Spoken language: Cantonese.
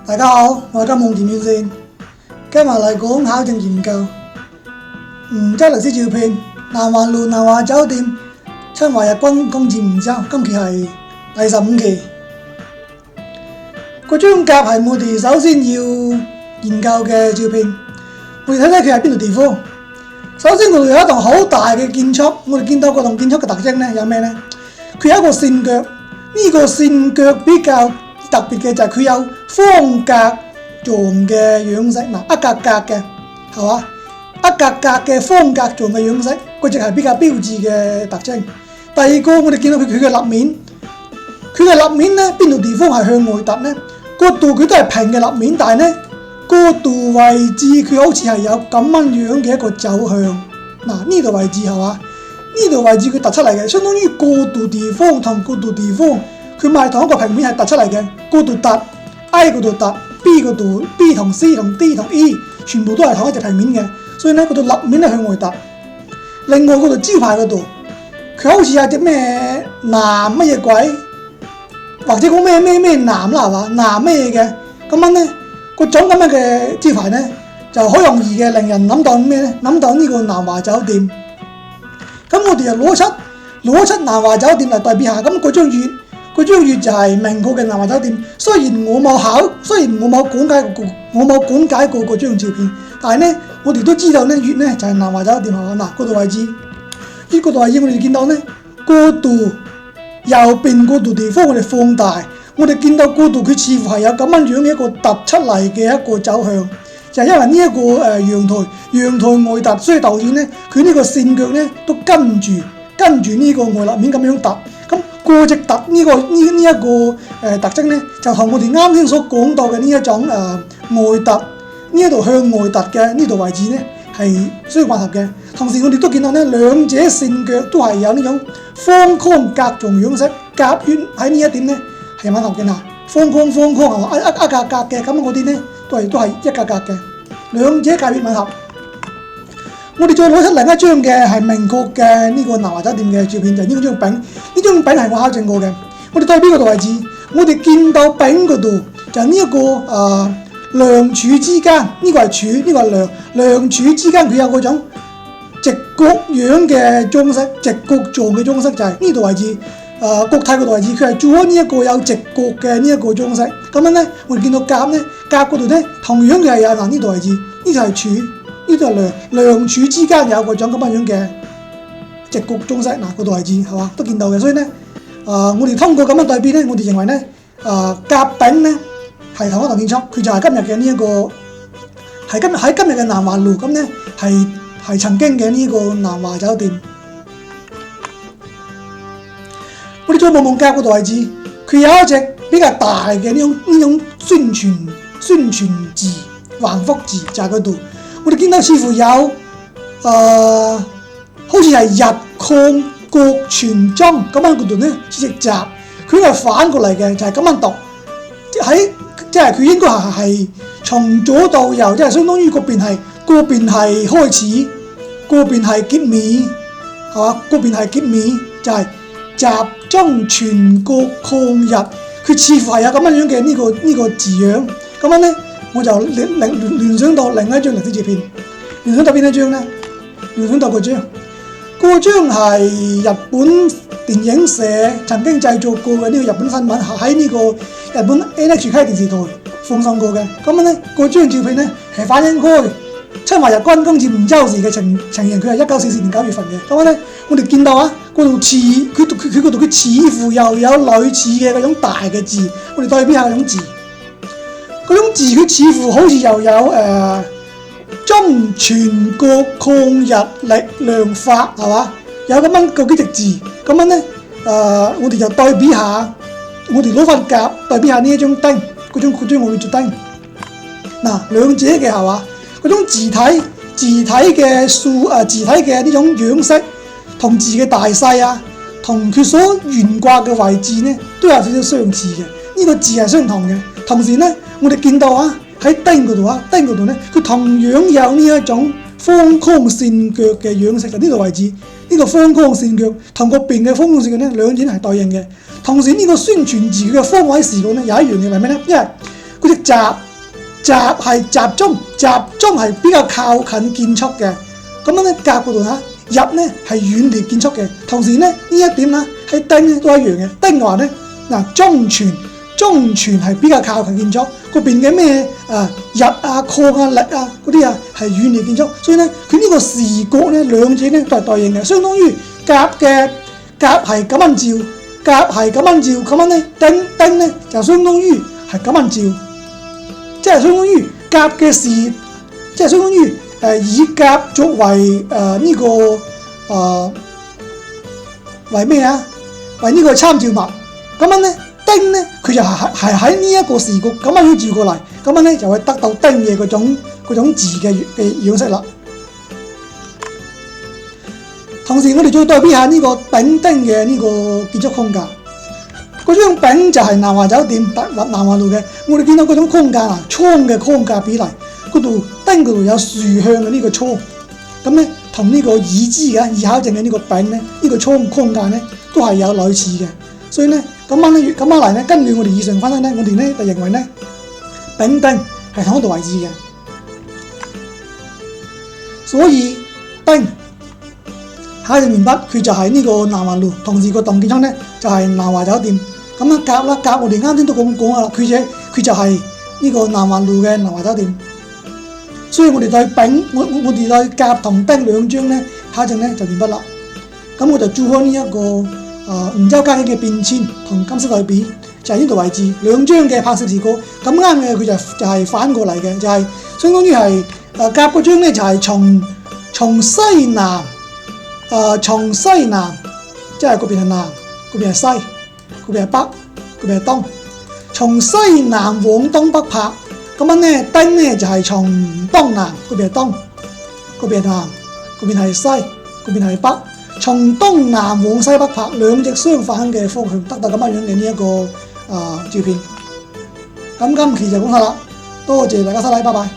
大家好，我係金夢田院線，今日嚟講考證研究。吳州歷史照片，南環路南華酒店，侵華日軍攻佔梧州，今期係第15期。嗰張甲係我哋首先要研究嘅照片，我哋睇睇佢係邊度地方。首先，我哋有一棟好大嘅建築，我哋見到嗰棟建築嘅特徵呢，有咩呢？佢有一個線腳，呢個線腳比較特別嘅就係佢有方格狀嘅樣式，一格格嘅，係嘛？一格格嘅方格狀嘅樣式，嗰隻係比較標誌嘅特徵。第二個，我哋見到佢嘅立面，佢嘅立面呢，邊度地方係向外凸呢？嗰度佢都係平嘅立面，但係呢，嗰度位置佢好似係有咁樣嘅一個走向。呢度位置係嘛？呢度位置佢突出嚟嘅，相當於嗰度地方同嗰度地方，佢咪同一個平面係突出嚟嘅。嗰度突 ，A 嗰度突 ，B 嗰度 B 同 C 同 D 同 E 全部都係同一隻平面嘅，所以呢，嗰度立面咧向外凸。另外嗰度招牌嗰度，佢好似有隻咩南乜嘢鬼，或者講咩南啦係嘛？南咩嘢嘅咁樣呢，嗰種咁樣嘅招牌呢，就好容易嘅令人諗到咩呢？諗到呢個南華酒店。咁我哋就攞出南華酒店嚟對比下，咁嗰張月就係明確嘅南華酒店。雖然我冇講解過嗰張照片，但係呢，我哋都知道呢月呢就係南華酒店係嘛？嗰度位置，嗰度位置我哋見到呢，嗰度右邊嗰度地方我哋放大，我哋見到嗰度佢似乎係有咁樣嘅一個突出嚟嘅一個走向。就係因為呢一個陽台外凸，所以導致呢佢呢個線腳呢都跟住呢個外立面咁樣凸。咁過直凸呢一個特徵呢，就同我哋啱先所講到嘅呢一種外凸呢一度向外凸嘅呢度位置呢係需要混合嘅。同時我哋都見到呢兩者線腳都係有呢種方框格狀樣式，甲乙喺呢一點呢係混合嘅。方框係嘛？一格格嘅咁嗰啲呢都係一格格嘅，兩者甲乙混合。我哋再攞出另一張嘅係明確嘅呢個南華酒店嘅照片，就係呢張餅。呢張餅係我考證過嘅。我哋對比嗰度位置，我哋見到餅嗰度就係呢一個梁柱之間，呢個係柱，呢個係梁，梁柱之間佢有嗰種直角樣嘅裝飾，直角狀嘅裝飾就係呢度位置。國泰嗰度位置，佢係做咗呢一個有直角嘅呢一個裝飾。咁樣呢，我哋見到甲嗰度呢，同樣嘅係有呢度位置，呢度係柱，呢度係梁，梁柱之間有嗰種咁樣嘅直角裝飾。嗰度位置係嘛，都見到嘅。所以呢，我哋通過咁樣對比呢，我哋認為呢，甲丙呢係同一棟建築，佢就係今日嘅呢一個喺今日嘅南環路咁呢係曾經嘅呢個南華酒店。我哋再望甲嗰度位置，佢有一隻比較大嘅呢種宣傳字、橫幅字，就係嗰度。我哋見到似乎有好似係日抗國全莊咁樣嗰度呢，似隻閘，佢係反過嚟嘅，就係咁樣讀。即係佢應該係從左到右，即係相當於嗰邊係開始，嗰邊係結尾，係嘛？嗰邊係結尾，就係集中全國抗日，佢似乎係有咁樣嘅呢個字樣。咁樣呢，我就聯想到另一張歷史照片。聯想到邊一張呢？聯想到嗰張係日本電影社曾經製作過嘅呢個日本新聞，喺呢個日本 NHK 電視台放送過嘅。咁樣呢，嗰張照片呢係反映開侵華日軍攻佔梧州時嘅情形，佢係1944年9月份嘅。咁樣呢，我哋見到嗰度佢似乎又有類似嘅嗰種大嘅字，我哋對比下嗰種字佢似乎好似又有中全國抗日力量法係嘛？有咁樣嗰幾隻字，咁樣呢，我哋就對比下，我哋攞翻甲對比下呢一張釘，嗰張我哋做釘。兩者嘅係嘛？嗰種字體嘅呢種樣式，同字嘅大細同佢所懸掛嘅位置呢，都有少少相似嘅。呢個字係相同嘅。同時呢，我哋見到喺釘嗰度呢，佢同樣有呢一種方框線腳嘅樣式，就呢個位置，呢個方框線腳同嗰邊嘅方框線腳呢，兩者係對應嘅。同時呢個宣傳字嘅方位視角呢，有一樣嘢係咩呢？因為嗰隻閘係集中係比較靠近建築嘅，咁樣咧甲嗰度嚇入咧係遠離建築嘅，同時咧呢一點啦喺丁咧都一樣嘅。丁嘅話咧嗱中傳係比較靠近建築，嗰邊嘅咩日啊、礦啊、力啊嗰啲啊係遠離建築，所以咧佢呢個視角咧兩者咧都係對應嘅，相當於甲係咁樣照，咁樣咧丁咧就相當於係咁樣照，即係相當於甲嘅視，即係相當於以甲作為為咩啊？為呢個參照物，咁樣咧。丁咧，佢就係喺呢一個視角咁樣照過嚟，咁樣咧就會得到丁嘅嗰種字嘅樣式啦。同時，我哋再對比下呢個丙丁嘅呢個建築框架。嗰張丙就係南華酒店南華路嘅，我哋見到嗰種框架啊，窗嘅框架比例，嗰度丁嗰度有豎向嘅呢個窗，咁咧同呢個已知嘅已考證嘅呢個丙咧，呢個窗框架咧都係有類似嘅，所以咧。咁樣嚟咧，根據我哋以上分析咧，我哋咧就認為咧，丙丁係同一度位置嘅，所以丁考證完畢，佢就係呢個南華路，同時個動建倉咧就係南華酒店。咁啊甲我哋啱先都講過啦，佢就係呢個南華路嘅南華酒店。所以我哋對丙，我哋對甲同丁兩張咧考證咧就完畢啦。咁我就做開呢一個。梧州街嘅變遷同金色對比就係呢度位置，兩張嘅拍攝視角咁啱嘅，佢就係反過嚟嘅，就係相當於係甲嗰張咧就係從西南，即係嗰邊係南，嗰邊係西，嗰邊係北，嗰邊係東，從西南往東北拍，咁樣咧丁咧就係從東南，嗰邊係東，嗰邊係南，嗰邊係西，嗰邊係北。從東南往西北拍，兩隻相反嘅方向，得到咁樣嘅呢一個照片。咁今期就講下啦，多謝大家收睇，拜拜。